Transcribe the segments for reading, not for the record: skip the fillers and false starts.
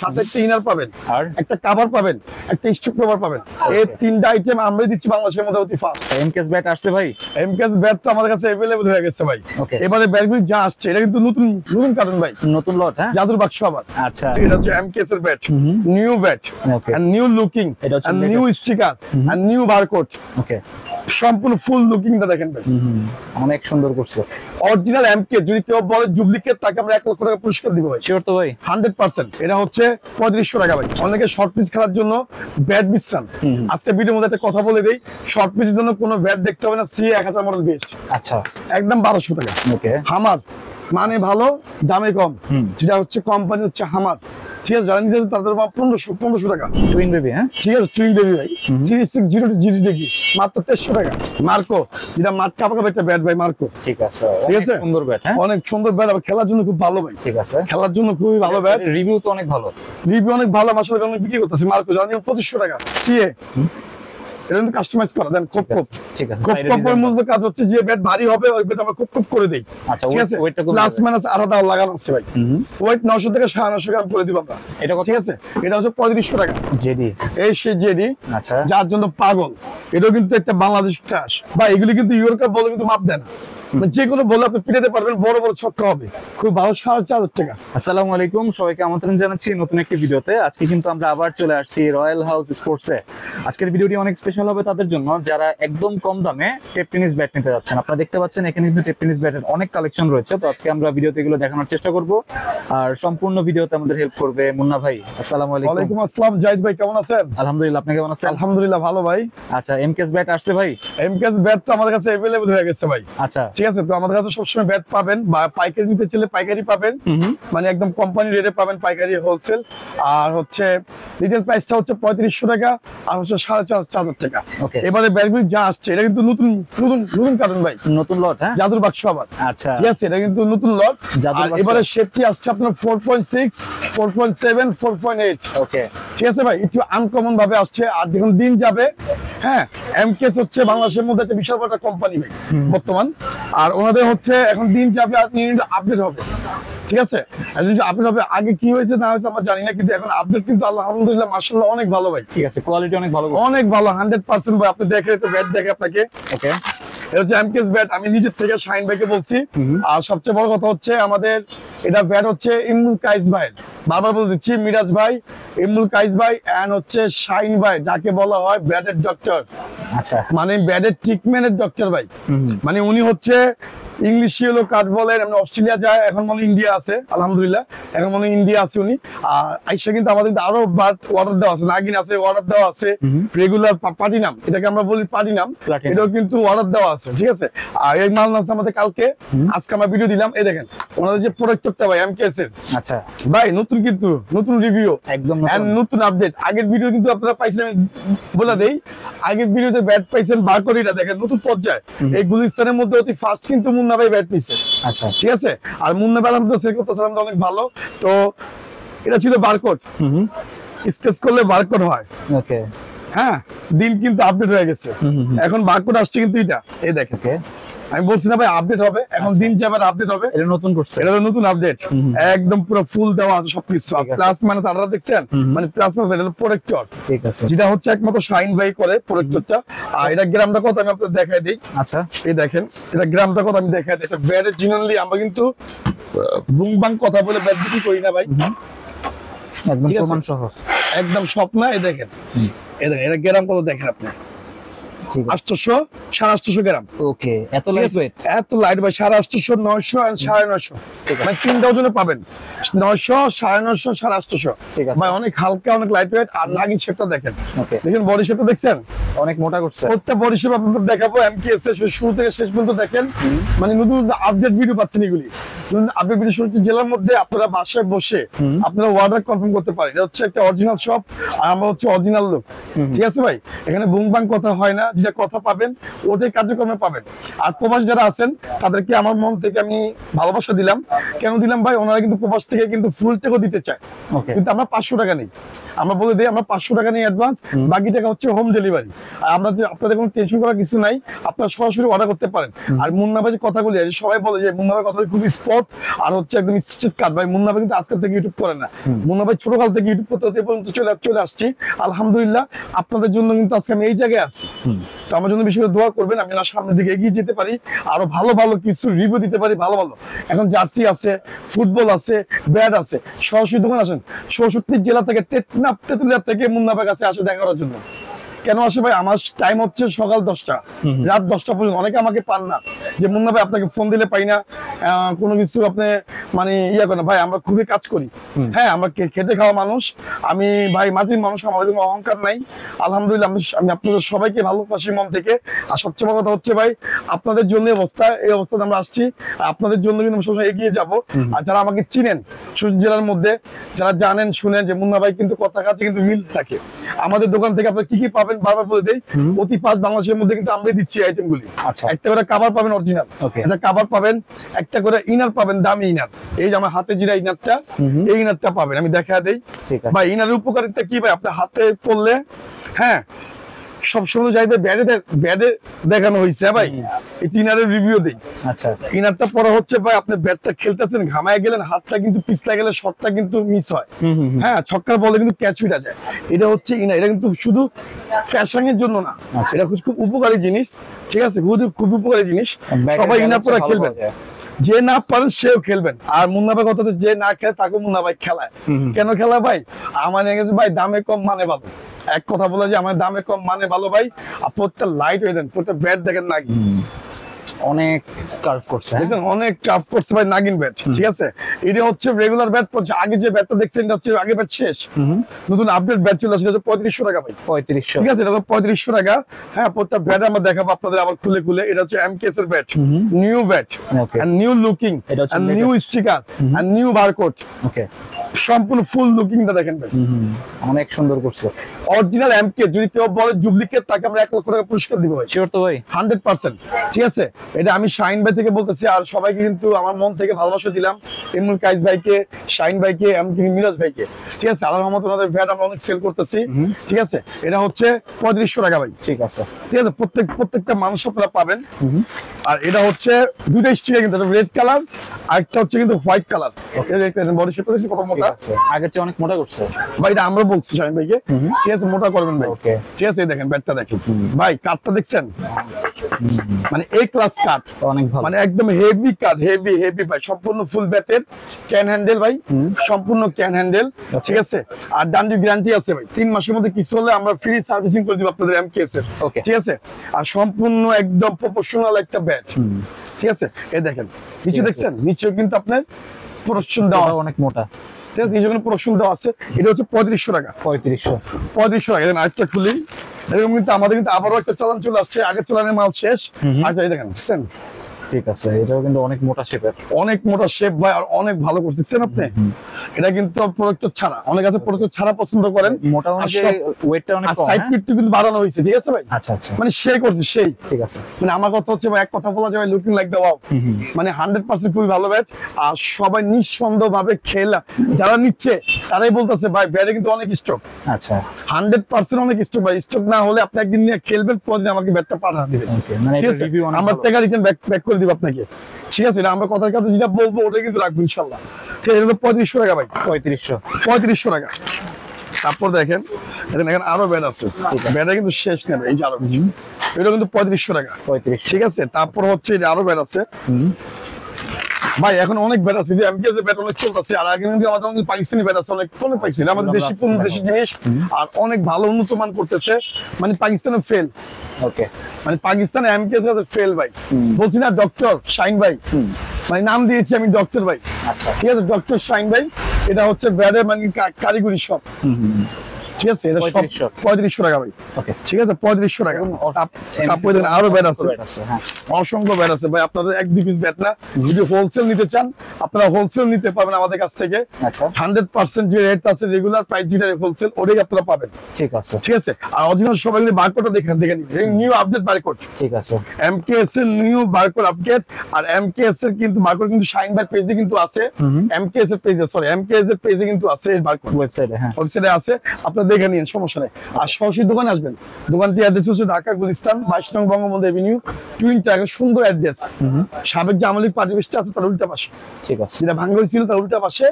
সাথে একটা ইনার পাবেন, আর একটা কভার পাবেন, একটা স্টক কভার পাবেন। এই তিনটা আইটেম আমরা দিচ্ছি বাংলাদেশের মধ্যে অতি ফাস্ট। এমকেএস ব্যাট আসছে ভাই? এমকেএস ব্যাট তো আমাদের কাছে अवेलेबल হয়ে গেছে ভাই। এবারে ব্যাটগুলো যা আসছে এটা কিন্তু নতুন নতুন কার্টুন ভাই, নতুন লট। হ্যাঁ, জাদুর বাক্স আবার। আচ্ছা, এটা হচ্ছে এমকেএস এর bat, new bat and new looking and new sticker and new barcode. Okay, সম্পূর্ণ ফুল লুকিংটা দেখেন ভাই, অনেক সুন্দর করছে। অরিজিনাল এমকে, যদি কেউ বলে ডুপ্লিকেট তাকে আমরা 1 লক্ষ টাকা পুরস্কার দিব ভাই। শিওর তো ভাই? 100%। এটা হচ্ছে 3500 টাকা ভাই। অনেকে শর্ট পিচ খেলার জন্য ব্যাট বিছান, আজকে ভিডিওর মধ্যে একটা কথা বলে দেই, শর্ট পিচের জন্য কোনো ব্যাট দেখতে হবে না, সিএ 1000 মডেল বেস্ট। আচ্ছা, একদম 1200 টাকা। ওকে, হামার মানে ভালো, দামে কম, যেটা হচ্ছে কোম্পানি হচ্ছে হামার। ঠিক আছে, যারা নিচে তাদের 1500 টাকা। টুইন বেবি, হ্যাঁ ঠিক আছে, টুইন বেবি ভাই, 3602 জিডি দেখি মাত্র 1300 টাকা। মার্কো, যেটা মাঠ কাপাকাপি একটা ব্যাট ভাই, মার্কো। ঠিক আছে, ঠিক আছে, সুন্দর ব্যাট, হ্যাঁ অনেক সুন্দর ব্যাট, আবার খেলার জন্য খুব ভালো ভাই। ঠিক আছে, খেলার জন্য খুবই ভালো ব্যাট। রিভিউ তো অনেক ভালো, রিভিউ অনেক ভালো, মাশাআল্লাহ অনেক বিক্রি করতেছে। মার্কো জানি 2500 টাকা সিএ। এটা কিন্তু কাস্টমাইজ করা দেন, খুব খুব ঠিক আছে। খুব খুব মূল কাজ হচ্ছে যে ব্যাট ভারী হবে ওই ব্যাট আমরা খুব খুব করে দেই। আচ্ছা, ঠিক আছে, প্লাস মাইনাস আলাদা লাগানো আছে ভাই। ওয়েট 900 থেকে 950 গ্রাম করে দিব আমরা। এটা ঠিক আছে, এটা হচ্ছে 3500 টাকা জেডি। এই সেই জেডি, আচ্ছা, যার জন্য পাগল। এটাও কিন্তু একটা বাংলাদেশ ক্রাশ ভাই। এগুলি কিন্তু ইউরোকাপ বলে কিন্তু মাপ দেয় না, যে কোনো বলে আপনি পিটাতে পারবেন, বড় বড় ছক্কা হবে, খুব ভালো। 4500 টাকা। আসসালামু আলাইকুম, সবাইকে আমন্ত্রণ জানাচ্ছি নতুন একটি ভিডিওতে। আজকে কিন্তু আমরা আবার চলে আসছি রয়্যাল হাউস স্পোর্টসে। আজকের ভিডিওটি অনেক স্পেশাল হবে তাদের জন্য যারা একদম কম দামে টেপ টেনিস ব্যাট নিতে যাচ্ছেন। আপনারা দেখতে পাচ্ছেন এখানে কিন্তু টেপ টেনিস ব্যাটের অনেক কালেকশন রয়েছে। তো আজকে আমরা ভিডিওতে এগুলো দেখানোর চেষ্টা করব, আর সম্পূর্ণ ভিডিওতে আমাদের হেল্প করবে মুন্না ভাই। আসসালামু আলাইকুম। ওয়ালাইকুম আসসালাম। জাহিদ ভাই কেমন আছেন? আলহামদুলিল্লাহ, আপনি কেমন আছেন? আলহামদুলিল্লাহ ভালো ভাই। আচ্ছা, এমকেএস ব্যাট আসছে ভাই? এমকেএস ব্যাট তো আমাদের কাছে अवेलेबल হয়ে গেছে ভাই। আচ্ছা, ঠিক আছে, তো আমাদের কাছে সবসময় ব্যাট পাবেন, বা পাইকারি নিতে চাইলে পাইকারি পাবেন, মানে একদম কোম্পানি রেটে পাবেন, পাইকারি হোলসেল। আর হচ্ছে রিটেল প্রাইসটা হচ্ছে 3500 টাকা, আর হচ্ছে 4500 টাকা। এবারে ব্যাটগুলো যা আসছে এটা কিন্তু নতুন নতুন নতুন কার্টুন ভাই, নতুন লট। হ্যাঁ, জাদুর বাক্স আবার। আচ্ছা, ঠিক আছে, এটা কিন্তু নতুন লট। আর এবারে শেপটি আসছে আপনার 4.6, 4.7, 4.8। ওকে, ঠিক আছে ভাই, একটু আনকমন ভাবে আসছে। আর যখন দিন যাবে, হ্যাঁ, এমকেএস হচ্ছে বাংলাদেশের মধ্যে একটা বিশাল বড় কোম্পানি ভাই বর্তমান। আর ওনাদের হচ্ছে এখন দিন যাবে আর আপডেট হবে। ঠিক আছে, আপডেট হবে। আগে কি হয়েছে না হয়েছে আমরা জানি না, কিন্তু এখন আপডেট কিন্তু আলহামদুলিল্লাহ মাশাআল্লাহ অনেক ভালো ভাই। ঠিক আছে, কোয়ালিটি অনেক ভালো, অনেক ভালো, 100% ভাই। আপনি দেখে তো ব্যাট দেখে আপনাকে। ওকে, এটা হচ্ছে এমকেএস ব্যাট, আমি নিজের থেকে শাইন ভাইকে বলছি। আর সবচেয়ে বড় কথা হচ্ছে আমাদের এটা ব্যাট হচ্ছে ইমরুল কাইস ভাই, বারবার বলে দিচ্ছি, মিরাজ ভাই, ইমরুল কাইস ভাই এন্ড হচ্ছে শাইন ভাই, যাকে বলা হয় ব্যাটের ডক্টর। আচ্ছা, মানে ব্যাটের ট্রিটমেন্টের ডক্টর ভাই। মানে উনি হচ্ছে ইংলিশ ইয়েলো কার্ড বলেন, আমরা অস্ট্রেলিয়া যায়, এখন মনে ইন্ডিয়া আছে, আলহামদুলিল্লাহ এখন মনে ইন্ডিয়া আছে উনি। আর আইসা কিন্তু আমাদের আরো অর্ডার দেওয়া আছে, নাগিন আছে, অর্ডার দেওয়া আছে, রেগুলার প্লাটিনাম, এটাকে আমরা বলি প্লাটিনাম, এটাও কিন্তু অর্ডার দেওয়া আছে। ঠিক আছে, আর এই মাল আছে আমাদের কালকে, আজকে আমরা ভিডিও দিলাম। এই দেখেন ওনাদের যে প্রোডাক্টটা ভাই এমকেএস এর। আচ্ছা ভাই, নতুন কিন্তু নতুন রিভিউ, একদম নতুন আপডেট। আগের ভিডিও কিন্তু আপনারা পাইছেন, বলে দেই, আগের ভিডিওতে ব্যাট পাইছেন বারকোডটা দেখেন, নতুন পর্যায়ে। এই গুলিস্তানের মধ্যে অতি ফাস্ট কিন্তু মুন্না ভাই ব্যাট নিছে। আচ্ছা, ঠিক আছে, আর মুন্না ভাই আমাদের সেল করতেছিলাম অনেক ভালো। তো এটা ছিল বারকোড, স্কেচ করলে বারকোড হয়। ওকে, হ্যাঁ, দিন কিন্তু আপডেট হয়ে গেছে, এখন বারকোড আসছে কিন্তু এটা। এই দেখেন, আমি বলছি না ভাই আপডেট হবে, এখন দিন যাবে আপডেট হবে। এটা নতুন করছে, এটা নতুন আপডেট, একদম পুরো ফুল দেওয়া আছে সবকিছু। প্লাস মাইনাস আলাদা দেখছেন, মানে প্লাস মাইনাস এটা প্রোটেক্টর। ঠিক আছে, যেটা হচ্ছে একমাত্র শাইন ভাই করে প্রোটেক্টরটা। আর এটা গ্রামটা কত আমি আপনাদের দেখাই দিই। আচ্ছা, এই দেখেন, এটা গ্রামটা কত আমি দেখাই দিই। এটা ব্যাটের জিনুইনলি আমরা কিন্তু বুং বাং কথা বলে ব্যাট বিক্রি করি না ভাই, একদম প্রমাণ সহ, একদম স্বপ্ন। এই দেখেন, এই দেখেন, এটা গ্রাম কত দেখেন আপনি, 800, 850 গ্রাম। ওকে, এত লাইট ওয়েট, এত লাইট ভাই, 850, 900 আর 950, মানে 3টা ওজনে পাবেন, 900, 950, 850। ভাই অনেক হালকা, অনেক লাইট ওয়েট। আর নাগিন শেপটা দেখেন, দেখেন বডি শেপটা দেখছেন, অনেক মোটা করছে। প্রত্যেক বডি শেপ আপনাদের দেখাবো এমকেএস এর শুরু থেকে শেষ পর্যন্ত দেখেন, মানে নতুন আপডেট ভিডিও পাচ্ছেন এগুলি। আপডেট ভিডিও শুরু জেলার মধ্যে আপনারা বাসায় বসে আপনারা অর্ডার কনফার্ম করতে পারেন। এটা হচ্ছে একটা অরিজিনাল শপ, আর আমরা হচ্ছে অরিজিনাল লোক। ঠিক আছে ভাই, এখানে বুং বাং কথা হয় না, যেটা কথা পাবেন ওটাই কার্যক্রমে পাবেন। আর প্রবাস যারা আছেন তাদেরকে আমার মন থেকে আমি ভালোবাসা দিলাম। কেন দিলাম ভাই, ওনারা কিন্তু প্রবাস থেকে কিন্তু ফুল টাকাও দিতে চায়, কিন্তু আমরা 500 টাকা নেই। আমরা বলে দিই আমরা 500 টাকা নেই অ্যাডভান্স, বাকি টাকা হচ্ছে হোম ডেলিভারি। আর আমরা যে আপনাদের কোনো টেনশন করার কিছু নাই, আপনারা সরাসরি অর্ডার করতে পারেন। আর মুন্না ভাই যে কথাগুলি আছে, সবাই বলে যে মুন্না ভাই কথা খুব স্পট আর হচ্ছে একদম স্ট্রেট কাট। ভাই মুন্না ভাই কিন্তু আজকে থেকে ইউটিউব করে না, মুন্না ভাই ছোটকাল থেকে ইউটিউব করতে হতে পর্যন্ত চলে আসছি। আলহামদুলিল্লাহ আপনাদের জন্য কিন্তু আজকে আমি এই জায়গায় আছি। তো আমার জন্য বেশি করে দোয়া করবেন, আমি না সামনের দিকে এগিয়ে যেতে পারি, আরো ভালো ভালো কিছু রিভিউ দিতে পারি। ভালো ভালো এখন জার্সি আছে, ফুটবল আছে, ব্যাট আছে। সরাসরি দোকান আসেন 64 জেলা থেকে, তেতুলিয়া থেকে মুন্না ভাই কাছে আসে দেখা করার জন্য। কেন আসে ভাই, আমার টাইম হচ্ছে সকাল 10টা রাত 10টা পর্যন্ত। অনেকে আমাকে পান না যে মুন্না ভাই আপনাকে ফোন দিলে পাই না, কোনো কিছু আপনি মানে ইয়া করেন। ভাই আমরা খুবই কাজ করি, হ্যাঁ আমরা খেতে খাওয়া মানুষ। আমি ভাই মাটির মানুষ, আমাদের কোনো অহংকার নাই। আলহামদুলিল্লাহ আমি আপনাদের সবাইকে ভালোবাসি মন থেকে। আর সবচেয়ে বড় কথা হচ্ছে ভাই আপনাদের জন্য এই অবস্থাতে আমরা আসছি, আপনাদের জন্য কিন্তু সবসময় এগিয়ে যাব। আর যারা আমাকে চিনেন সুরত জেলার মধ্যে, যারা জানেন শুনেন যে মুন্না ভাই কিন্তু কথা কাছে কিন্তু মিল রাখে। আমাদের দোকান থেকে আপনারা কি কি পাবেন বারবার বলে দেই, অতি ফাস্ট বাংলাদেশের মধ্যে কিন্তু আমরাই দিচ্ছি আইটেমগুলি। একটা করে কভার পাবেন অরিজিনাল, একটা কভার পাবেন, একটা করে ইনার পাবেন দামি ইনার। এই যে আমার হাতে জিরা ইনারটা, এই ইনারটা পাবেন, আমি দেখা দেই ভাই। ইনারের উপকারিতা কি ভাই, আপনার হাতে পড়লে হ্যাঁ সবসময় যাইবে ব্যাডে দেখানো হয়েছে ভাই, এই ইনারের রিভিউ দেই। আচ্ছা ইনারটা পরে হচ্ছে ভাই আপনি ব্যাটটা খেলতেছেন, ঘামায় গেলেন, হাতটা কিন্তু পিছলা গেলে শটটা কিন্তু মিস হয়, হ্যাঁ ছক্কার বলে কিন্তু ক্যাচ হয়ে যায়। এটা হচ্ছে ইনার, এটা কিন্তু শুধু ফ্যাশনের জন্য না, এটা খুব উপকারী জিনিস, ঠিক আছে, খুব উপকারী জিনিস। সবাই ইনার পরে খেলবেন, যে না পারেন সেও খেলবেন। আর মুন্না ভাই কথা যে না খেলে তাকে মুন্না ভাই খেলায়। কেন খেলা ভাই, আমার গেছে ভাই দামে কম মানে ভালো। এক কথা বলা যে আমার দামে কম মানে ভালো ভাই। আর প্রত্যেকটা লাইট হয়ে দেন, প্রত্যেকটা ব্যাট দেখেন নাগিন অনেক কার্ভ করছে, দেখেন অনেক কার্ভ করছে ভাই নাগিন ব্যাট, ঠিক আছে। এটা হচ্ছে রেগুলার ব্যাট, আগে যে ব্যাটটা দেখছেন এটা হচ্ছে আগে ব্যাট শেষ, নতুন আপডেট ব্যাট চলে আসছে 3500 টাকা ভাই, 3500, ঠিক আছে, এটা 3500 টাকা। হ্যাঁ প্রত্যেকটা ব্যাট আমরা দেখাবো আপনাদের আবার খুলে খুলে। এটা হচ্ছে এমকেএস এর bat, new bat and new looking and new sticker and new barcode, okay সম্পূর্ণ ফুল লুকিংটা দেখেন ভাই, অনেক সুন্দর করছে। অরিজিনাল এমকে, যদি কেউ বলে ডুপ্লিকেট তাকে আমরা 1 লক্ষ টাকা পুরস্কার দিব ভাই, শিওর তো ভাই 100%, ঠিক আছে। এটা আমি শাহিন ভাই থেকে বলতেছি, আর সবাইকে কিন্তু আমার মন থেকে ভালোবাসা দিলাম, ইমরুল কাইস ভাইকে, শাহিন ভাইকে, এমনকি মিরাজ ভাইকে, ঠিক আছে। আল্লাহর রহমতে ওনাদের ভ্যাট আমরা অনেক সেল করতেছি, ঠিক আছে। এটা হচ্ছে 3500 টাকা ভাই, ঠিক আছে, ঠিক আছে। প্রত্যেকটা মানুষ আপনারা পাবেন। আর এটা হচ্ছে দুইটা স্টিকার, কিন্তু রেড কালার আর একটা হচ্ছে কিন্তু হোয়াইট কালার। বডি শেপটা দেখছি কত মোটা, আগের চেয়ে অনেক মোটা করছে ভাই। এটা আমরা বলছি শাহিন ভাইকে, ঠিক আছে, মোটা করবেন ভাই, ঠিক আছে। দেখেন ব্যাটটা দেখেন ভাই, কাটটা দেখছেন মানে এ ক্লাস কাট, অনেক ভালো, মানে একদম হেভি কাট, হেভি ভাই। সম্পূর্ণ ফুল ব্যাটের ক্যান হ্যান্ডেল ভাই, সম্পূর্ণ ক্যান হ্যান্ডেল, ঠিক আছে। আর ডান্ডি গ্যারান্টি আছে ভাই, 3 মাসের মধ্যে কিছু হলে আমরা ফ্রি সার্ভিসিং করে দিব আপনাদের এমকেএস এর, ঠিক আছে। আর সম্পূর্ণ একদম প্রপোর্শনাল একটা ব্যাট, ঠিক আছে। এই দেখেন নিচে দেখছেন, নিচেও কিন্তু আপনার প্রোডাকশন দেওয়া অনেক মোটা, ঠিক আছে, নিচে প্রোডাকশন দেওয়া আছে। এটা হচ্ছে 3500 টাকা, 3500 টাকা। দেখেন আরেকটা খুলি, এরকম কিন্তু আমাদের কিন্তু আবারও একটা চালান চলে আসছে, আগের চালানের মাল শেষ। আর যাই দেখেন বুঝছেন, ঠিক আছে। এটাও কিন্তু অনেক মোটা শেপের, অনেক মোটা শেপ ভাই, আর অনেক ভালো করতেছেন আপনি। এটা কিন্তু প্রোডাক্ট ছাড়া, অনেক আছে প্রোডাক্ট ছাড়া পছন্দ করেন, মোটা অনেক ওয়েটটা অনেক কম, সাইড পিট কিন্তু বাড়ানো হয়েছে, ঠিক আছে ভাই। আচ্ছা আচ্ছা, মানে সেই করছে সেই, ঠিক আছে। মানে আমার কথা হচ্ছে ভাই, এক কথা বলা যায় লুকিং লাইক দ্য ওয়াও, মানে 100% খুবই ভালো ব্যাট। আর সবাই নিঃসন্দেহ ভাবে খেলা যারা নিচ্ছে তারাই বলতেছে ভাই ব্যাটে কিন্তু অনেক স্টক, আচ্ছা 100% অনেক স্টক ভাই। স্টক না হলে আপনি একদিন নিয়ে খেলবেন, পরদিন আমাকে ব্যাটটা পাঠা দিবেন, ঠিক আছে। আমার থেকে রিটার্ন ব্যাক করে দিব আপনাকে, ঠিক আছে। এটা আমরা কথার কাছে যেটা বলবো ওটা কিন্তু রাখবো ইনশাল্লাহ, ঠিক আছে। 3500 টাকা ভাই, 3500 টাকা। তারপর দেখেন এখানে আরো ব্যাট আছে, ব্যাটে কিন্তু শেষ নেবে, এই যে আরো কিছু, এটা কিন্তু 3500 টাকা, ঠিক আছে। তারপর হচ্ছে আরো ব্যাট আছে ভাই, এখন অনেক ব্যাট আছে, এমকেএস এর ব্যাট অনেক চলতেছে। আর আগে কিন্তু আমাদের পাকিস্তানি ব্যাট আছে অনেক পাইছি, আমাদের দেশি দেশি জিনিস, আর অনেক ভালো উন্নত মান করতেছে। মানে পাকিস্তানে ফেল, ওকে, মানে পাকিস্তানে এমকেএস আছে ফেল ভাই। বলছি না ডক্টর শাহিন ভাই, মানে নাম দিয়েছি আমি ডক্টর ভাই, আচ্ছা ঠিক আছে, ডক্টর শাহিন ভাই। এটা হচ্ছে ব্যাটের মানে কারিগরি সব, ঠিক আছে, এটা সব 3500 টাকা ভাই। ওকে, ঠিক আছে, 3500 টাকা। তারপরে দেখেন আরো ব্যাট আছে, অসংখ্য ব্যাট আছে ভাই। আপনাদের 1-2 পিস ব্যাট না, যদি হোলসেল নিতে চান আপনারা হোলসেল নিতে পারবেন আমাদের কাছ থেকে। 100% যে রেট আছে রেগুলার প্রাইস যেটা হোলসেল ওটাই আপনারা পাবেন। ঠিক আছে, ঠিক আছে। আর অরিজিনাল সবাই কিন্তু বারকোডটা দেখে নিন, নিউ আপডেট বারকোড। ঠিক আছে, এমকেএস এর নিউ বারকোড আপডেট। আর এমকেএস এর কিন্তু বারকোড কিন্তু শাইন ভাই পেজে কিন্তু আছে, এমকেএস এর পেজে, সরি এমকেএস এর পেজে কিন্তু আছে এর বারকোড, ওয়েবসাইটে, হ্যাঁ ওয়েবসাইটে আছে, আপনারা দেখে নিন, সমস্যা নেই। আর সরাসরি দোকানে আসবেন, দোকানটি অ্যাড্রেস হচ্ছে ঢাকা গুলিস্তান 22 নং বঙ্গবন্ধু এভিনিউ, টুইন টাওয়ার, সুন্দর অ্যাড্রেস। সাবেক যে আমলি পার্টি অফিসটা আছে তার উল্টা পাশে, ঠিক আছে, যেটা ভাঙ্গা ছিল তার উল্টা পাশে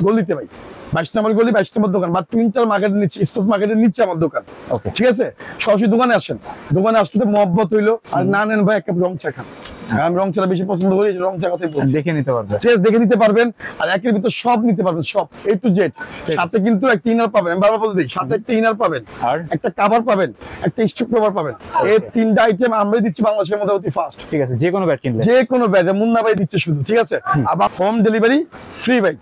গলিতে ভাই, 22 নম্বর গলি, 22 নম্বর দোকান, বা টুইন টাওয়ার মার্কেটের নিচে, স্পোর্টস মার্কেটের নিচে আমার দোকান। ওকে, ঠিক আছে, সরাসরি দোকানে আসেন, দোকানে আসতে মহব্বত হইলো। আর না নেন ভাই এক কাপ রং চা খান, আমি রং চা বেশি পছন্দ করি, রং চা কথাই বলছি, দেখে নিতে পারবেন, দেখে নিতে পারবেন। আর একের ভিতর সব নিতে পারবেন, সব A to Z। সাথে কিন্তু একটা ইনার পাবেন, আমি বারবার বলে দিই, সাথে একটা ইনার পাবেন, আর একটা কভার পাবেন, একটা স্টক কভার পাবেন। এই তিনটা আইটেম আমরা দিচ্ছি বাংলাদেশের মধ্যে অতি ফাস্ট। ঠিক আছে, যে কোনো ব্যাট কিনলে, যে কোনো ব্যাট, মুন্না ভাই দিচ্ছে শুধু, ঠিক আছে। আবার হোম ডেলিভারি ফ্রি ভাই,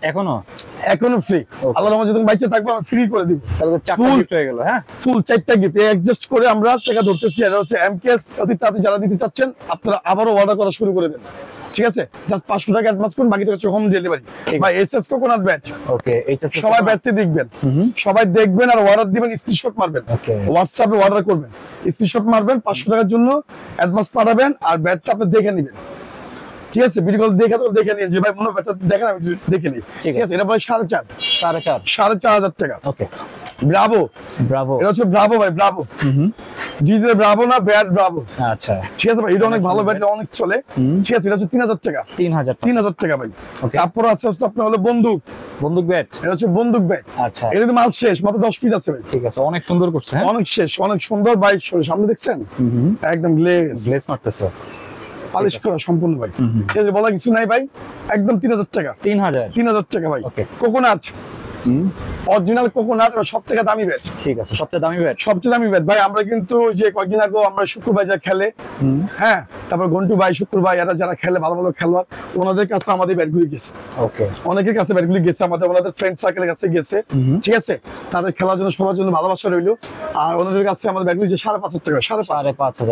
এখনো ফ্রি। আল্লাহর রহমতে যখন বাইচে থাকবো আমি ফ্রি করে দিব। তাহলে তো 4টা গিফট হয়ে গেল। হ্যাঁ, ফুল 4টা গিফট অ্যাডজাস্ট করে আমরা টাকা ধরতেছি। এটা হচ্ছে এমকেএস, অতি তাড়াতাড়ি যারা দিতে চাচ্ছেন আপনারা আবারও অর্ডার করা শুরু করে দেন। ঠিক আছে, জাস্ট 500 টাকা অ্যাডভান্স করুন, বাকিটা হচ্ছে হোম ডেলিভারি। ভাই এসএস কোকোনাট ব্যাট, ওকে, সবাই ব্যাটতে দেখবেন, সবাই দেখবেন আর অর্ডার দিবেন, স্ক্রিনশট মারবেন, হোয়াটসঅ্যাপে অর্ডার করবেন, স্ক্রিনশট মারবেন, 500 টাকার জন্য অ্যাডভান্স পাঠাবেন, আর ব্যাটটা আপনি দেখে নেবেন। ঠিক আছে, ভিডিও কল দেখে নিন যে ভাই মনে ব্যাটটা দেখেন, আমি দেখে নিই। ঠিক আছে, এটা ভাই 4.5 টাকা। ওকে, ব্রাভো, এটা হচ্ছে ব্রাভো ভাই, ব্রাভো ডিজে ব্রাভো না, ব্যাট ব্রাভো। আচ্ছা, ঠিক আছে ভাই, এটা অনেক ভালো ব্যাট, অনেক চলে। ঠিক আছে, এটা হচ্ছে 3000 টাকা। 3000 টাকা ভাই। তারপর আছে আপনার হলো বন্দুক ব্যাট, এটা হচ্ছে বন্দুক ব্যাট। আচ্ছা, এটা তো মাল শেষ, মাত্র 10 পিস আছে ভাই। ঠিক আছে, অনেক সুন্দর করছে, অনেক শেষ, অনেক সুন্দর ভাই। সামনে দেখছেন একদম গ্লেজ মারতেছে, পালিশ করা সম্পূর্ণ ভাই। ঠিক আছে, বলা কিছু নাই ভাই, একদম 3000 টাকা। 3000 টাকা ভাই। কোকোনাট, অরিজিনাল কোকোনাট, সবথেকে দামি ব্যাট। ঠিক আছে, সবচেয়ে দামি ব্যাট ভাই। আমরা কিন্তু যে কয়েকদিন আগে আমরা শুক্রবার যা খেলে, হ্যাঁ, তারপর ঘন্টু ভাই, শুক্র ভাই, এরা যারা খেলে ভালো ভালো খেলোয়াড়, ওনাদের কাছে আমাদের ব্যাটগুলি গেছে। ওকে, অনেকের কাছে ব্যাটগুলি গেছে, আমাদের ওনাদের ফ্রেন্ড সার্কেলের কাছে গেছে। ঠিক আছে, তাদের খেলার জন্য সবার জন্য ভালোবাসা রইলো। আর ওনাদের কাছে আমাদের ব্যাটগুলি যে 5,500 টাকা,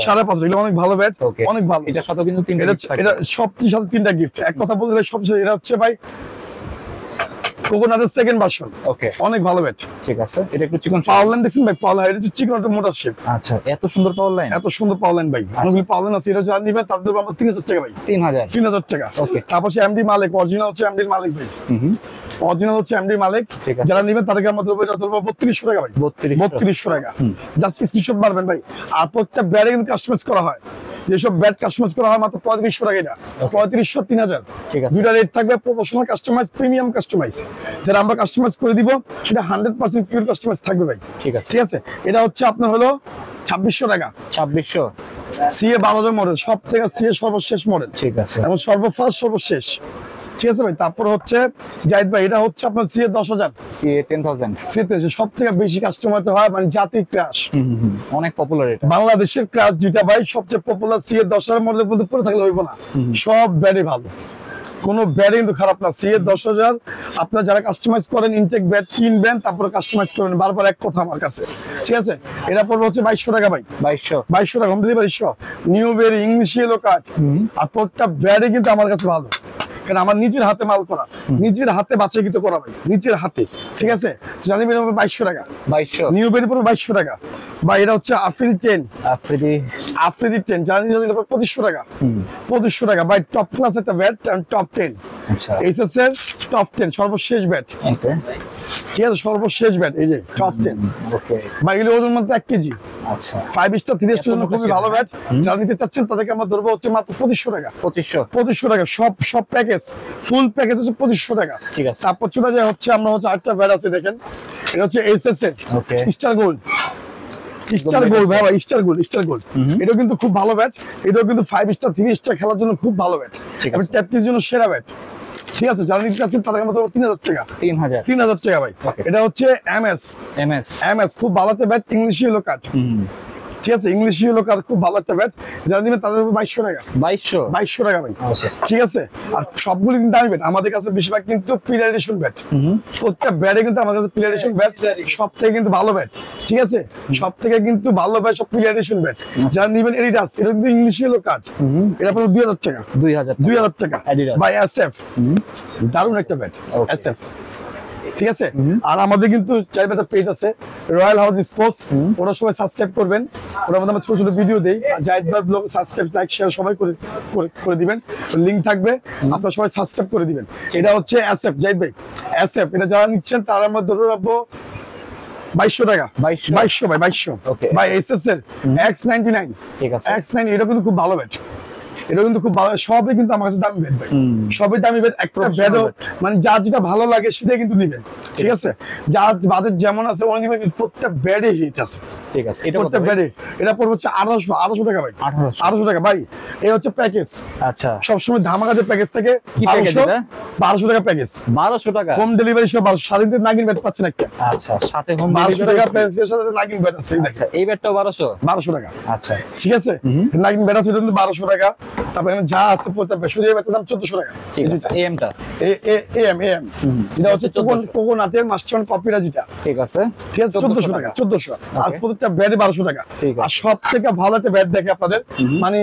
5,500, এগুলো অনেক ভালো ব্যাট, অনেক ভালো। এটা সাথে কিন্তু এটা সবটির সাথে 3টা গিফট। এক কথা বলতে ভাই, সবচেয়ে এটা হচ্ছে ভাই কোকোনাটের সেকেন্ড ভার্সন। ওকে, অনেক ভালো ব্যাট। ঠিক আছে, এটা একটু চিকন পাওয়ার লাইন দেখছেন ভাই, পাওয়ার লাইন, এটা চিকন একটা মোটা শেপ। আচ্ছা, এত সুন্দর পাওয়ার লাইন, ভাই। অনেকগুলো পাওয়ার লাইন আছে, এটা যারা নিবেন তাদের আমরা 3000 টাকা ভাই। 3000 টাকা। ওকে, তারপর এমডি মালিক, অরিজিনাল হচ্ছে এমডি মালিক ভাই, অরিজিনাল হচ্ছে এমডি মালিক। যারা নিবেন তাদেরকে আমরা ধরবো, এটা ধরবো 3200 টাকা ভাই। 3200 টাকা, জাস্ট স্ক্রিনশট মারবেন ভাই। আর প্রত্যেকটা ব্যাটে কিন্তু কাস্টমাইজ করা হয়, যেসব ব্যাট কাস্টমাইজ করা হয় মাত্র 3500 টাকা। এটা 3500, 3000, দুইটা রেট থাকবে, প্রফেশনাল কাস্টমাইজ, প্রিমিয়াম কাস্টমাইজ। যারা আমরা কাস্টমাইজ করে দিব সেটা 100% পিওর কাস্টমাইজ থাকবে ভাই। ঠিক আছে, এটা হচ্ছে আপনার হলো 2600 টাকা। 2600 সিএ 12000 মডেল, সব থেকে সিএ সর্বশেষ মডেল। ঠিক আছে, এবং সর্বফার্স্ট সর্বশেষ। ঠিক আছে ভাই, তারপর হচ্ছে জাহিদ ভাই, এটা হচ্ছে আপনার সিএ 10,000, সিএ 10,000, সিএ সব থেকে বেশি কাস্টমার হয়, মানে জাতীয় ক্রাশ, অনেক পপুলার। এটা বাংলাদেশের ক্রাশ যেটা ভাই সবচেয়ে পপুলার, সিএ 10,000 মডেলের মধ্যে পড়ে থাকলে হইব না, সব ব্যাটই ভালো, কোনো ব্যাট কিন্তু খারাপ না। সিএ 10,000 আপনারা যারা কাস্টমাইজ করেন, ইনটেক ব্যাট কিনবেন, তারপরে কাস্টমাইজ করবেন। বারবার এক কথা আমার কাছে, ঠিক আছে। এটা পড়বে হচ্ছে 2200 টাকা ভাই। 2200 টাকা হোম ডেলিভারি সহ, নিউ বেরি, ইংলিশ ইয়েলো কার্ড। আর প্রত্যেকটা ব্যাটই কিন্তু আমার কাছে ভালো, কারণ আমার নিজের হাতে মাল করা, নিজের হাতে বাছাইকৃত করা ভাই, নিজের হাতে। ঠিক আছে, জানি বের হবে 2200 টাকা। 2200 নিউ বেরি পড়বে 2200 টাকা। বা এটা হচ্ছে আফ্রিদি 10, আফ্রিদি 10 জানি 2500 টাকা। 2500 টাকা ভাই, টপ ক্লাস একটা ব্যাট, টপ 10। আচ্ছা, এইচএস এর টপ 10 সর্বশেষ ব্যাট। ওকে, ঠিক আছে, সর্বশেষ ব্যাট, এই যে টপ 10। ওকে ভাই, এগুলো ওজন মাত্র 1 কেজি। আচ্ছা, 5 স্টার 3 স্টার জন্য খুবই ভালো ব্যাট। যারা নিতে চাচ্ছেন তাদেরকে আমরা ধরবো হচ্ছে মাত্র 2500 টাকা। 2500 টাকা, সব প্যাকেজ, ফুল প্যাকেজ হচ্ছে 2500 টাকা। ঠিক আছে, তারপর চলে যায় হচ্ছে আমরা হচ্ছে আরেকটা ব্যাট আছে, দেখেন, এটা হচ্ছে এইচএস এর স্টার গোল্ড। স্টার গোল্ড ভাই, স্টার গোল্ড, এটাও কিন্তু খুব ভালো ব্যাট। এটাও কিন্তু 5 স্টার 3 স্টার খেলার জন্য খুব ভালো ব্যাট, এবং ট্যাপটির জন্য সেরা ব্যাট। ঠিক আছে, যারা নিতে চাচ্ছেন তাদের আমরা 3000 টাকা। 3000 টাকা ভাই। এটা হচ্ছে এমএস, খুব ভালো ব্যাট, ইংলিশ ইয়েলো কার্ড। ঠিক আছে ইংলিশ ইয়েলো কার খুব ভালো একটা ব্যাট যারা নেবেন তাদের 2200 টাকা 2200 টাকা ভাই ঠিক আছে আর সবগুলো কিন্তু দামি ব্যাট আমাদের কাছে বেশিরভাগ কিন্তু প্লেয়ার এডিশন ব্যাট প্রত্যেকটা ব্যাটে কিন্তু আমাদের কাছে প্লেয়ার এডিশন ব্যাট সব থেকে কিন্তু ভালো ব্যাট ঠিক আছে সব থেকে কিন্তু ভালো ব্যাট সব প্লেয়ার এডিশন ব্যাট যারা নেবেন এডিডাস এটা কিন্তু ইংলিশ ইয়েলো কার্ড এটা পুরো 2000 টাকা 2000 টাকা ভাই এসএফ দারুণ একটা ব্যাট এসএফ ঠিক আছে আর আমাদের কিন্তু চাইবাটা পেজ আছে রয়্যাল হাউস স্পোর্টস ওরা সবাই সাবস্ক্রাইব করবেন ওরা মধ্যে আমরা ছোট ছোট ভিডিও দেই জাহিদ ভাই ব্লগ সাবস্ক্রাইব লাইক শেয়ার সবাই করে দিবেন লিংক থাকবে আপনারা সবাই সাবস্ক্রাইব করে দিবেন এটা হচ্ছে এসএফ জাহিদ ভাই এসএফ এটা যারা নিচ্ছেন তারা আমরা ধরে রাখবো 2200 টাকা 2200 ভাই 2200 ভাই এসএস এর X99 ঠিক আছে X9 এটা কিন্তু খুব ভালো ব্যাট এটা কিন্তু খুব ভালো সবই কিন্তু আমার কাছে দামি ব্যাট ভাই সবই দামি ব্যাট একটা ব্যাটও মানে যার যেটা ভালো লাগে সেটাই কিন্তু নেবেন ঠিক আছে যার বাজেট যেমন আছে ওই নেবেন প্রত্যেক ব্যাটে হিট আছে ঠিক আছে এটা প্রত্যেক ব্যাটে এটা পড়বে হচ্ছে 1800 টাকা ভাই 1800 টাকা ভাই এই হচ্ছে প্যাকেজ আচ্ছা সব সময় ধামাকা যে প্যাকেজ থেকে কি প্যাকেজ এটা 1200 টাকা প্যাকেজ 1200 টাকা হোম ডেলিভারি সহ 1200 স্বাধীনতে নাগিন ব্যাট পাচ্ছেন একটা আচ্ছা সাথে হোম 1200 টাকা প্যাকেজের সাথে নাগিন ব্যাট আছে আচ্ছা এই ব্যাটটাও 1200 টাকা আচ্ছা ঠিক আছে নাগিন ব্যাট আছে এটা 1200 টাকা তারপরে যা আছে প্রত্যেক সূর্য ব্যাটের দাম 1400 টাকা ঠিক আছে এএমটা এএম এটা হচ্ছে কোকোনাটের মাস্টার কপিরা যেটা ঠিক আছে ঠিক আছে 1400 টাকা 1400 আর প্রত্যেকটা ব্যাটে 1200 টাকা আর সব থেকে ভালো একটা ব্যাট দেখে আপনাদের মানে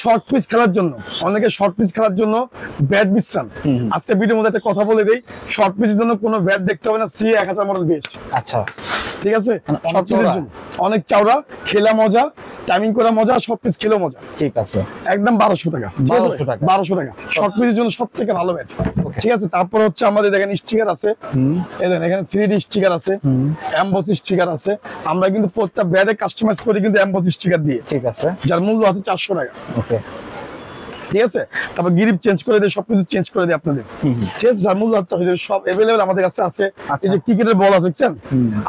শর্ট পিচ খেলার জন্য অনেকে শর্ট পিচ খেলার জন্য ব্যাট বিছান আজকে ভিডিওর মধ্যে একটা কথা বলে দেই শর্ট পিচের জন্য কোনো ব্যাট দেখতে হবে না সি 1000 মডেল বেস্ট আচ্ছা ঠিক আছে শর্ট পিচের জন্য অনেক চওড়া খেলা মজা টাইমিং করা মজা সব পিচ খেলেও মজা ঠিক আছে একদম 1200 টাকা 1200 টাকা শর্ট পিচের জন্য সবথেকে ভালো ব্যাট ঠিক আছে তারপর হচ্ছে আমাদের দেখেন স্টিকার আছে এই দেখেন এখানে 3D স্টিকার আছে এমবস স্টিকার আছে আমরা কিন্তু প্রত্যেকটা ব্যাটে কাস্টমাইজ করি কিন্তু এমবস স্টিকার দিয়ে ঠিক আছে যার মূল্য আছে 400 টাকা ওকে ঠিক আছে তারপর গ্রিপ চেঞ্জ করে দেয় সবকিছু চেঞ্জ করে দেয় আপনাদের ঠিক আছে যার মূল্য হচ্ছে সব अवेलेबल আমাদের কাছে আছে এই যে ক্রিকেটের বল আছে দেখছেন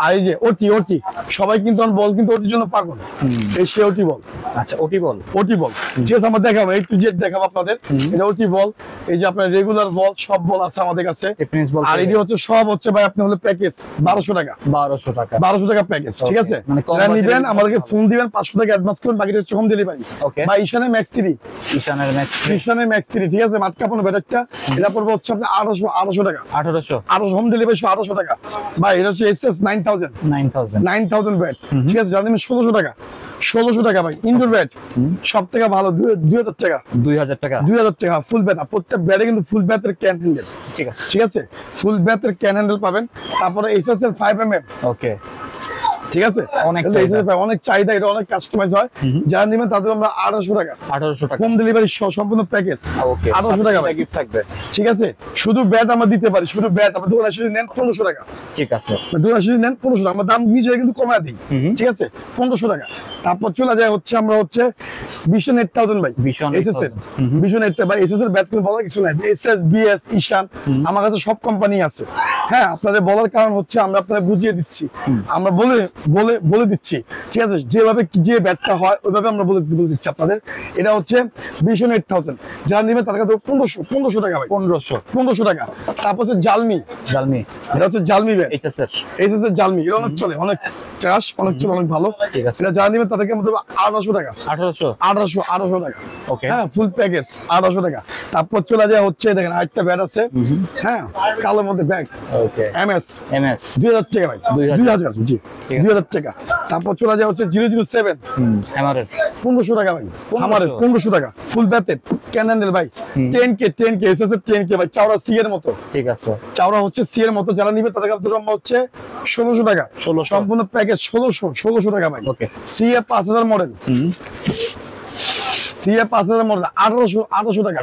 আর এই যে ওটি সবাই কিন্তু বল কিন্তু ওটির জন্য পাগল এই সে ওটি বল আচ্ছা ওটি বল ঠিক আছে আমরা দেখাবো A to Z দেখাবো আপনাদের এটা ওটি বল এই যে আপনার রেগুলার বল সব বল আছে আমাদের কাছে আর এটি হচ্ছে সব হচ্ছে ভাই আপনি হলো প্যাকেজ 1200 টাকা প্যাকেজ ঠিক আছে যারা নেবেন আমাদেরকে ফোন দিবেন 500 টাকা অ্যাডভান্স করুন বাকিটা হচ্ছে হোম ডেলিভারি ভাই ঈশানের ম্যাক্স 3 ঈশানের ম্যাক্স 3 ঠিক আছে মাঠ কাঁপানো ব্যাটটা এটা পড়বে হচ্ছে আপনি 1800 টাকা 1800 হোম ডেলিভারি 1800 টাকা ভাই এটা হচ্ছে এসএস 9000 ব্যাট ঠিক আছে জানেন 1600 টাকা ভাই ইনডোর ব্যাট সব থেকে ভালো 2000 টাকা ফুল ব্যাট প্রত্যেক ব্যাটে কিন্তু ফুল ব্যাটের ক্যান হ্যান্ডেল ঠিক আছে ফুল ব্যাটের ক্যান হ্যান্ডেল পাবেন তারপরে এসএস এর 5mm ওকে ঠিক আছে অনেক চাহিদা এটা অনেক কাস্টমাইজ হয় যারা নেবেন তাদের আমরা 1800 টাকা হোম ডেলিভারি সম্পূর্ণ প্যাকেজ 1800 টাকা গিফট থাকবে ঠিক আছে শুধু ব্যাট আমরা দিতে পারি শুধু ব্যাট আমরা দোকানে এসে নেন 1500 টাকা ঠিক আছে দোকানে এসে নেন 1500 টাকা আমরা দাম নিজে কিন্তু কমায় দিই ঠিক আছে 1500 টাকা তারপর চলে যায় হচ্ছে আমরা হচ্ছে Vision 8000 ভাই Vision 8000 ভাই এসএস এর ব্যাট কোনো বলার কিছু নাই এসএস বিএস ঈশান আমার কাছে সব কোম্পানি আছে হ্যাঁ আপনাদের বলার কারণ হচ্ছে আমরা আপনাদের বুঝিয়ে দিচ্ছি আমরা বলে দিচ্ছি ঠিক আছে যেভাবে যে ব্যাটটা হয় ওইভাবে আমরা বলে দিচ্ছি আপনাদের এটা হচ্ছে Vision 8000 যারা নেবেন তার কাছে 1500 টাকা ভাই 1500 টাকা তারপর হচ্ছে জালমি এটা হচ্ছে জালমি ব্যাট এইচএস এর জালমি এটা অনেক চলে অনেক ট্রাশ অনেক চলে অনেক ভালো এটা যারা নেবেন তাদেরকে আমরা 1800 টাকা 1800 টাকা ওকে হ্যাঁ ফুল প্যাকেজ 1800 টাকা তারপর চলে যায় হচ্ছে দেখেন আরেকটা ব্যাট আছে হ্যাঁ কালোর মধ্যে ব্যাট ওকে এমএস 2000 টাকা ভাই 2000 জি 2000 টাকা তারপর চলে যায় হচ্ছে 007 হ্যামারের 1500 টাকা ভাই হ্যামারের 1500 টাকা ফুল ব্যাটের ক্যান হ্যান্ডেল ভাই 10k এসএস এর 10k ভাই চাওড়া সি এর মতো ঠিক আছে চাওড়া হচ্ছে সি এর মতো যারা নিবে তাদের কাছে আমরা হচ্ছে 1600 টাকা সম্পূর্ণ প্যাকেজ 1600 টাকা ভাই ওকে সি এ 5000 মডেল সিএ 5000 মডেল 1800 টাকা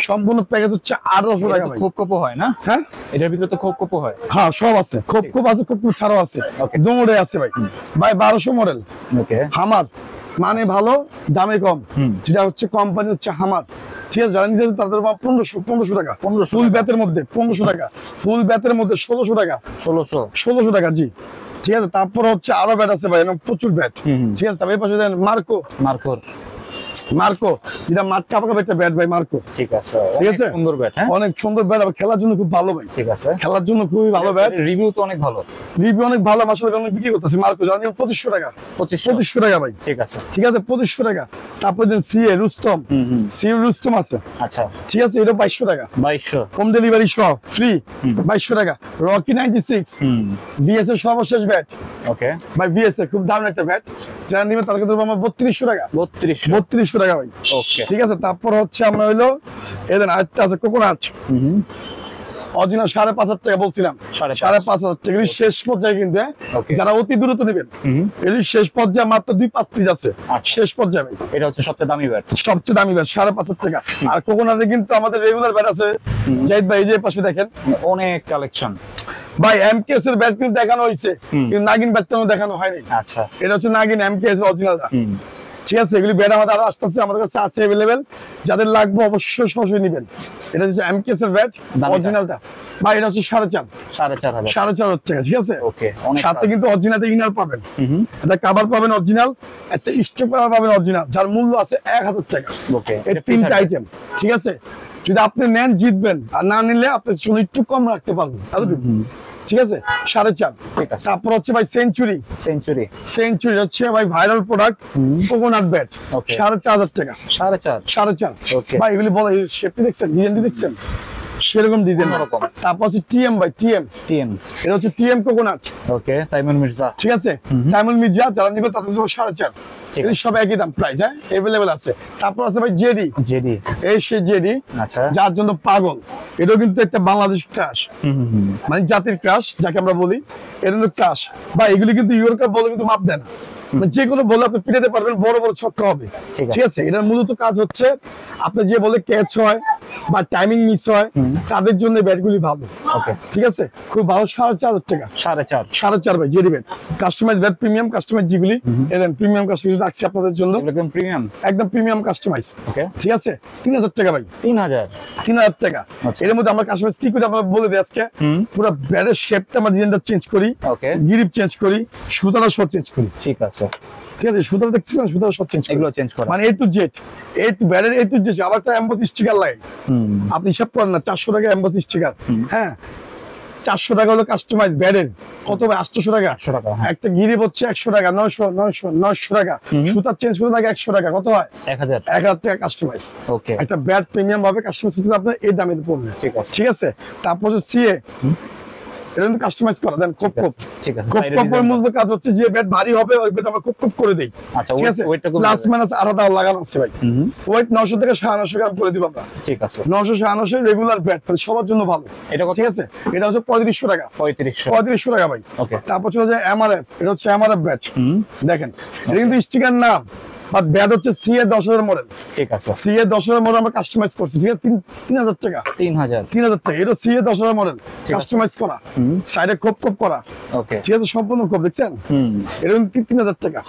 সম্পূর্ণ প্যাকেজ হচ্ছে 1800 টাকা ভাই খোপ হয় না হ্যাঁ এটার ভিতরে তো খোপ হয় হ্যাঁ সব আছে খোপ আছে খোপ ছাড়াও আছে দুটোই আছে ভাই 1200 মডেল ওকে হামার মানে ভালো দামে কম যেটা হচ্ছে কোম্পানি হচ্ছে হামার ঠিক আছে যারা নিচে তাদের 1500 টাকা ফুল ব্যাটের মধ্যে 1500 টাকা ফুল ব্যাটের মধ্যে 1600 টাকা 1600 টাকা জি ঠিক আছে তারপর হচ্ছে আরো ব্যাট আছে ভাই প্রচুর ব্যাট ঠিক আছে তবে এই পাশে দেন মার্কোর মার্কো, যেটা মাঠ কাঁপা একটা ব্যাট ভাই, মার্কো। ঠিক আছে, ঠিক আছে, সুন্দর ব্যাট। হ্যাঁ, অনেক সুন্দর ব্যাট, আবার খেলার জন্য খুব ভালো ভাই। ঠিক আছে, খেলার জন্য খুবই ভালো ব্যাট। রিভিউ তো অনেক ভালো, রিভিউ অনেক ভালো। মাশাআল্লাহ অনেক বিক্রি করতেছি মার্কো, জানি 2500 টাকা। 2500 টাকা ভাই। ঠিক আছে, ঠিক আছে, 2500 টাকা। তারপর দেন সিএ রুস্তম, সিএ রুস্তম আছে। আচ্ছা, ঠিক আছে, এটা 2200 টাকা, 2200, হোম ডেলিভারি সহ ফ্রি, 2200 টাকা। রকি 96 ভিএস এর সর্বশেষ ব্যাট। ওকে ভাই, ভিএস এর খুব দারুণ একটা ব্যাট, যারা নিবে তাদেরকে দেবো আমরা 3200 টাকা। 3200 টাকা ভাই। ওকে, ঠিক আছে, তারপর হচ্ছে আমরা হইলো এদের আরেকটা আছে কোকোনাট, অরিজিনাল 5,500 টাকা বলছিলাম, 5,500 টাকা শেষ পর্যায়ে কিন্তু। যারা অতি দ্রুত নেবেন এর শেষ পর্যায়ে মাত্র 2-5 পিস আছে শেষ পর্যায়ে ভাই। এটা হচ্ছে সবচেয়ে দামি ব্যাট, সবচেয়ে দামি ব্যাট 5,500 টাকা। আর কোকোনাটে কিন্তু আমাদের রেগুলার ব্যাট আছে জাহিদ ভাই, এই যে পাশে দেখেন অনেক কালেকশন ভাই। এমকেএস এর ব্যাট কিন্তু দেখানো হয়েছে, কিন্তু নাগিন ব্যাটটা দেখানো হয়নি। আচ্ছা, এটা হচ্ছে নাগিন এমকেএস এর অরিজিনালটা। ঠিক আছে, এগুলি ব্যাট আমাদের আরো আস্তে আস্তে আমাদের কাছে আছে अवेलेबल, যাদের লাগবে অবশ্যই সরাসরি নেবেন। এটা হচ্ছে এমকেএস এর ব্যাট অরিজিনালটা ভাই, এটা হচ্ছে 4,500 টাকা। ঠিক আছে, ওকে, সাথে কিন্তু অরিজিনালটা ইনার পাবেন, এটা কভার পাবেন অরিজিনাল, একটা স্টপ কভার পাবেন অরিজিনাল, যার মূল্য আছে 1000 টাকা। ওকে, এই তিনটা আইটেম। ঠিক আছে, যদি আপনি নেন জিতবেন, আর না নিলে আপনি শুনে একটু কম রাখতে পারবেন। ঠিক আছে, 4.5। তারপর হচ্ছে ভাই সেঞ্চুরি হচ্ছে ভাই ভাইরাল প্রোডাক্ট, কোকোনাট ব্যাট 4,500 টাকা। 4.5 ভাই, এগুলি বলে শেপটি দেখছেন, ডিজাইনটি দেখছেন, সেরকম ডিজাইন। তারপর হচ্ছে টিএম ভাই, টিএম এটা হচ্ছে টিএম কোকোনাট। ওকে, তাইমুল মির্জা। ঠিক আছে, তাইমুল মির্জা যারা নিবে তাদের জন্য 4.5। এগুলি সব একই দাম প্রাইস, হ্যাঁ अवेलेबल আছে। তারপর আছে ভাই জেডি, এই সেই জেডি, আচ্ছা, যার যার জন্য পাগল। এটাও কিন্তু একটা বাংলাদেশ ক্রাশ, মানে জাতির ক্রাশ যাকে আমরা বলি, এটা কিন্তু ক্রাশ। বা এগুলি কিন্তু ইউরোকাপ বলে কিন্তু মাপ দেয় না, যে কোনো বলে আপনি পিটাতে পারবেন, বড় বড় ছক্কা হবে। ঠিক আছে, এটার মূলত কাজ হচ্ছে আপনি যে বলে ক্যাচ হয় বা টাইমিং মিস হয়, তাদের জন্য ব্যাটগুলি ভালো। ঠিক আছে, খুব ভালো। 4,500 টাকা। 4.5 ভাই, JD bat, customise bat, premium customise যেগুলি, এদের প্রিমিয়াম কাস্টমাইজ রাখছি আপনাদের জন্য, একদম প্রিমিয়াম কাস্টমাইজ। ঠিক আছে, 3,000 টাকা ভাই। 3,000 টাকা। এর মধ্যে আমরা কাস্টমাইজ ঠিক করে আমরা বলে দিই আজকে, পুরো ব্যাটের শেপটা আমরা ডিজাইনটা চেঞ্জ করি, গ্রিপ চেঞ্জ করি, সুতাটা সব চেঞ্জ করি। ঠিক আছে, সুতাটা দেখতেছেন, সুতাটা সব চেঞ্জ করি, মানে A to Z, ব্যাটের A to Z। আবার তো এমবস স্টিকার লাগে, আপনি হিসাব করেন না, 400 টাকা এমবস স্টিকার। হ্যাঁ, 400 টাকা হলো কাস্টমাইজ ব্যাটের, কত ভাই? 800 টাকা। একটা গিরিপ হচ্ছে 100 টাকা, 900 টাকা। সুতা চেঞ্জ করে লাগে 100 টাকা, কত হয়? 1000 টাকা কাস্টমাইজ। একটা ব্যাট প্রিমিয়াম ভাবে কাস্টমাইজ করতে আপনার এই দামে পড়বে। ঠিক আছে, তারপর হচ্ছে সিএ, এটা কিন্তু কাস্টমাইজ করা দেন। কোপের মূল কাজ হচ্ছে যে ব্যাট ভারী হবে ওই ব্যাট আমরা কোপ করে দেই। ঠিক আছে, প্লাস মাইনাস আলাদা লাগানো আছে ভাই। ওয়েট 900 থেকে 950 গ্রাম করে দিব আমরা। ঠিক আছে, 900 রেগুলার ব্যাট, মানে সবার জন্য ভালো। ঠিক আছে, এটা হচ্ছে 3500 টাকা। 3500 টাকা ভাই। তারপর চলে যায় এমআরএফ, এটা হচ্ছে এমআরএফ ব্যাট। দেখেন, এটা কিন্তু স্টিকার নাম, বাট ব্যাট হচ্ছে সিএ 10,000 মডেল। ঠিক আছে, সিএ 10,000 মডেল আমরা কাস্টমাইজ করছি। ঠিক আছে, 3,000 টাকা। 3,000 টাকা। এটা সিএ 10,000 মডেল কাস্টমাইজ করা, সাইডে কোপ করা। ঠিক আছে, সম্পূর্ণ কোপ, দেখছেন? এটা 3,000 টাকা।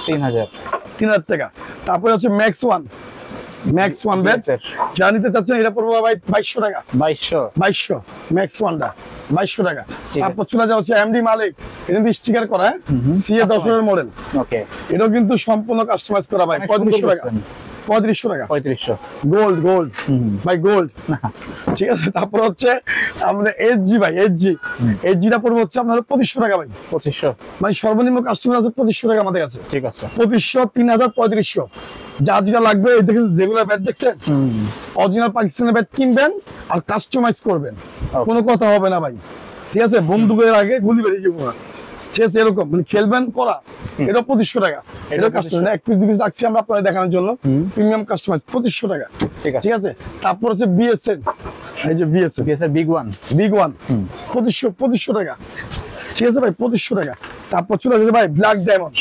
3,000 টাকা। তারপরে হচ্ছে ম্যাক্স ওয়ান ব্যাট, যা নিতে চাচ্ছেন এটা পড়বে ভাই 2,200 টাকা। 2,200 ম্যাক্স ওয়ানটা 2,200 টাকা। তারপর চলে যাওয়া হচ্ছে এমডি মালিক, এটা কিন্তু স্টিকার করা, সিএ 10,000 মডেল। এটাও কিন্তু সম্পূর্ণ কাস্টমাইজ করা ভাই, 3500 টাকা। 3500 টাকা। গোল্ড ভাই, গোল্ড। ঠিক আছে, তারপর হচ্ছে আমাদের এসজি ভাই, এসজিটা পড়বে হচ্ছে আপনার 2500 টাকা ভাই। 2500 মানে সর্বনিম্ন কাস্টমার আছে 2500 টাকা আমাদের কাছে। ঠিক আছে, 2500, 3,000, 3500, যা যেটা লাগবে। এই দেখেন যেগুলো ব্যাট দেখছেন, অরিজিনাল পাকিস্তানের ব্যাট কিনবেন আর কাস্টমাইজ করবেন, কোনো কথা হবে না ভাই। ঠিক আছে, বন্দুকের আগে গুলি বেরিয়ে যাবো না। ঠিক আছে, এরকম মানে খেলবেন করা, এটা 2500 টাকা। এটা কাস্টমাইজ, এক পিস 2 পিস রাখছি আমরা আপনাদের দেখানোর জন্য, প্রিমিয়াম কাস্টমাইজ 2500 টাকা। ঠিক আছে, তারপর হচ্ছে বিএসএন, এই যে বিএসএন বিগ ওয়ান 2500 টাকা। ঠিক আছে ভাই, 2500 টাকা। তারপর চলে যাচ্ছে ভাই ব্ল্যাক ডায়মন্ড,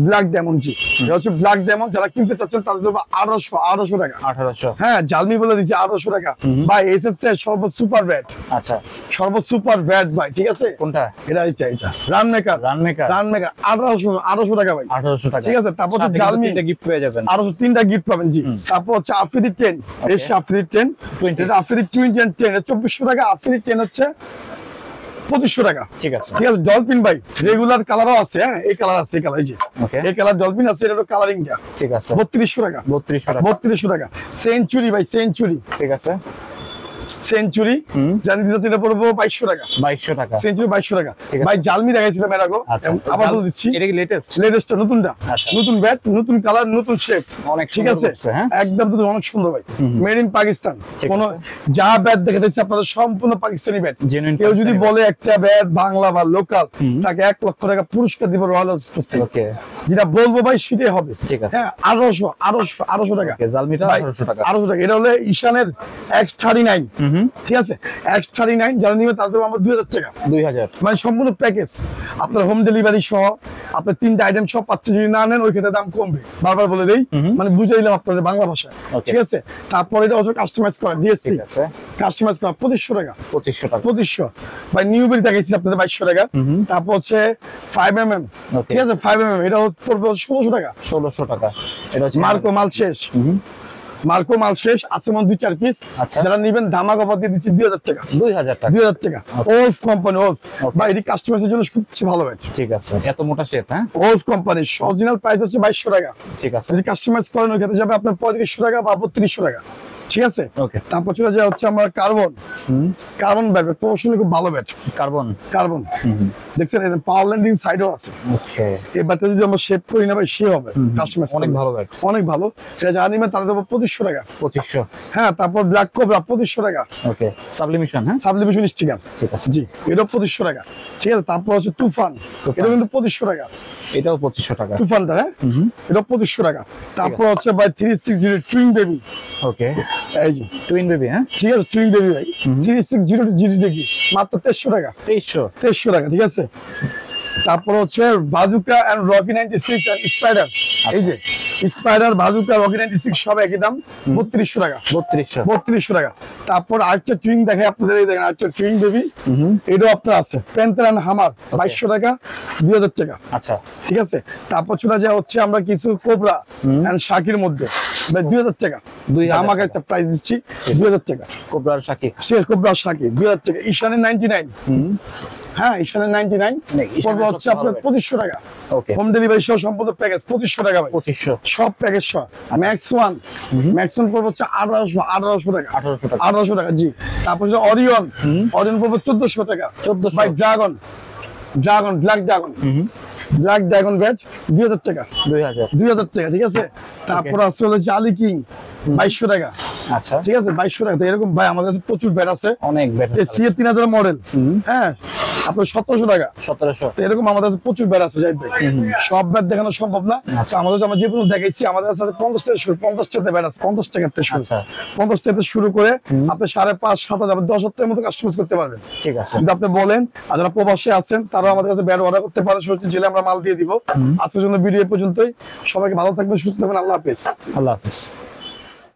ব্ল্যাক ডায়মন্ড। জি, এটা হচ্ছে ব্ল্যাক ডায়মন্ড, যারা কিনতে চাচ্ছেন তাদের জন্য 1800 টাকা। হ্যাঁ, জালমি বলে দিচ্ছি 1800 টাকা ভাই। এসএসএ সর্ব সুপার ব্যাট। আচ্ছা, সর্ব সুপার ব্যাট ভাই। ঠিক আছে, কোনটা? এটা রানমেকার 1800 টাকা ভাই। 1800 টাকা। ঠিক আছে, তারপর জালমি গিফট পেয়ে যাবেন, 3টা গিফট পাবেন। জি, তারপর হচ্ছে আফ্রিদি 10, এই আফ্রিদি 10, এটা আফ্রিদি 20 and 10, 2400 টাকা। আফ্রিদি 10 হচ্ছে 2500 টাকা। ঠিক আছে ঠিক আছে, ডলফিন ভাই রেগুলার কালারও আছে, হ্যাঁ এই কালার আছে, এই কালার, এই যে এই কালার ডলফিন আছে, এটা হলো কালারিংটা। ঠিক আছে 3200 টাকা। 3200 টাকা। সেঞ্চুরি ভাই, সেঞ্চুরি, ঠিক আছে সেঞ্চুরি জানি দিতে এটা পড়বো 2200 টাকা। 2200 টাকা। সেঞ্চুরি 2200 টাকা। ভাই জালমি দেখাইছিলাম এর আগে, আবার বলে দিচ্ছি, এটা কি লেটেস্ট? লেটেস্ট, নতুনটা, নতুন ব্যাট, নতুন কালার, নতুন শেপ, অনেক ঠিক আছে, একদম নতুন, অনেক সুন্দর ভাই, মেড ইন পাকিস্তান। কোন যা ব্যাট দেখে দিচ্ছি আপনাদের সম্পূর্ণ পাকিস্তানি ব্যাট। কেউ যদি বলে একটা ব্যাট বাংলা বা লোকাল, তাকে 1 লক্ষ টাকা পুরস্কার দিব রয়্যাল হাউস স্পোর্টস থেকে। ওকে, যেটা বলবো ভাই সেটাই হবে। ঠিক আছে, হ্যাঁ 1800 টাকা। জালমিটা 1800 টাকা। 1800 টাকা। এটা হলো ঈশানের X39, ঠিক আছে, X39 যারা নিবে তাদের আমরা 2000 টাকা, 2000, মানে সম্পূর্ণ প্যাকেজ আপনার হোম ডেলিভারি সহ আপনার 3টা আইটেম সব পাচ্ছে। যদি না নেন ওই ক্ষেত্রে দাম কমবে, বারবার বলে দেই, মানে বুঝাইলাম আপনাদের বাংলা ভাষায়, ঠিক আছে। তারপর এটা হচ্ছে কাস্টমাইজ করা ডিএসসি, কাস্টমাইজ করা 2500 টাকা। 2500 টাকা, 2500 ভাই। নিউ বেরি দেখাইছি আপনাদের 2200 টাকা। তারপর হচ্ছে 5mm, ঠিক আছে, 5mm এটা পড়বে 1600 টাকা। 1600 টাকা। এটা হচ্ছে মার্কো মাল শেষ, মার্কো মাল শেষ আছে, মন 2-4 পিস। যারা নেবেন ধামাকা অফার দিয়ে দিচ্ছি 2000 টাকা। 2000 টাকা, 2000 টাকা। ওলফ কোম্পানি, ওলফ ভাই, এটি কাস্টমারদের জন্য সবচেয়ে ভালো ব্যাট। ঠিক আছে, এত মোটা শেপ, হ্যাঁ ওলফ কোম্পানি অরিজিনাল প্রাইস হচ্ছে 2200 টাকা। ঠিক আছে, যদি কাস্টমাইজ করেন ওই ক্ষেত্রে যাবে আপনার 3500 টাকা বা 3200 টাকা, ঠিক আছে। ওকে, তারপর চলে যায় হচ্ছে আমার কার্বন, কার্বন ব্যাট, প্রফেশনালি খুব ভালো ব্যাট। কার্বন, কার্বন দেখছেন, এর পাওয়ার ল্যান্ডিং সাইডও আছে। ওকে, এই ব্যাটটা যদি আমরা শেপ করি না ভাই সে হবে কাস্টমাইজ, অনেক ভালো ব্যাট, অনেক ভালো। সেটা যারা নিবেন তাদের 2500 টাকা। 2500, হ্যাঁ। তারপর ব্ল্যাক কোবরা 2500 টাকা। ওকে, সাবলিমিশন, হ্যাঁ সাবলিমিশন স্টিকার, ঠিক আছে জি, এটা 2500 টাকা, ঠিক আছে। তারপর হচ্ছে তুফান, এটা কিন্তু 2500 টাকা। এটাও 2500 টাকা, তুফানটা, হ্যাঁ এটা 2500 টাকা। তারপর হচ্ছে ভাই 360 টুইন বেবি। ওকে, এই যে টুইন বেবি, হ্যাঁ ঠিক আছে, টুইন বেবি ভাই 360 জিডি দেখি মাত্র 2300 টাকা। 2300 টাকা, ঠিক আছে। তারপর হচ্ছে bazooka and Rocky 96 and spider, এই যে স্পাইডার, বাজুকা, রকি 96 সব একই দাম, 3200 টাকা। 3200 টাকা। তারপর আরেকটা টুইং দেখে আপনাদের, এই দেখেন আরেকটা টুইং বেবি, এটাও আপনার আছে, প্যান্থার এন্ড হামার 2200 টাকা, 2000 টাকা। আচ্ছা, ঠিক আছে। তারপর চলে যায় হচ্ছে আমরা কিছু কোবরা এন্ড শাকির মধ্যে 2000 টাকা। আমাকে একটা প্রাইস দিচ্ছি 2000 টাকা। কোবরা আর শাকি, সে কোবরা আর শাকি 2000 টাকা। ঈশানের 99, হ্যাঁ ঈশানের 99 পড়বে হচ্ছে আপনার 2500 টাকা। ওকে, হোম ডেলিভারি সহ সম্পূর্ণ প্যাকেজ 2500 টাকা ভাই, 2500 সব প্যাকেজ সহ। ম্যাক্স ওয়ান, ম্যাক্স ওয়ান পড়বে হচ্ছে 1800 টাকা। 1800 টাকা, জি। তারপর হচ্ছে অরিয়ন, অরিয়ন পড়বে 1400 টাকা। 1400 ভাই। Dragon, dragon, black dragon, black dragon bat 2000 টাকা। 2000 টাকা, ঠিক আছে। তারপর আছে হলো জালি কিং 2200 টাকা। আচ্ছা, ঠিক আছে 2200 টাকা। এরকম ভাই আমাদের কাছে প্রচুর ব্যাট আছে, অনেক ব্যাট। সিএ 3000 মডেল, হ্যাঁ আপনার 1700 টাকা। 1700, এরকম আমাদের কাছে প্রচুর ব্যাট আছে জাহিদ ভাই, সব ব্যাট দেখানো সম্ভব না। আমাদের আমরা যে কোনো দেখাইছি, আমাদের কাছে 50 থেকে শুরু, 50 টাকা ব্যাট আছে, 50 টাকা থেকে শুরু। 50 টাকা থেকে শুরু করে আপনি 5,500 7,000 10,000 টাকার মতো কাস্টমাইজ করতে পারবেন। ঠিক আছে, যদি আপনি বলেন। আর যারা প্রবাসে আছেন তারাও আমাদের কাছে ব্যাট অর্ডার করতে পারেন, সত্যি জেলে আমরা মাল দিয়ে দিব। আজকের জন্য ভিডিও পর্যন্তই। সবাইকে ভালো থাকবেন, সুস্থ থাকবেন, আল্লাহ হাফেজ। আল্লাহ হাফেজ।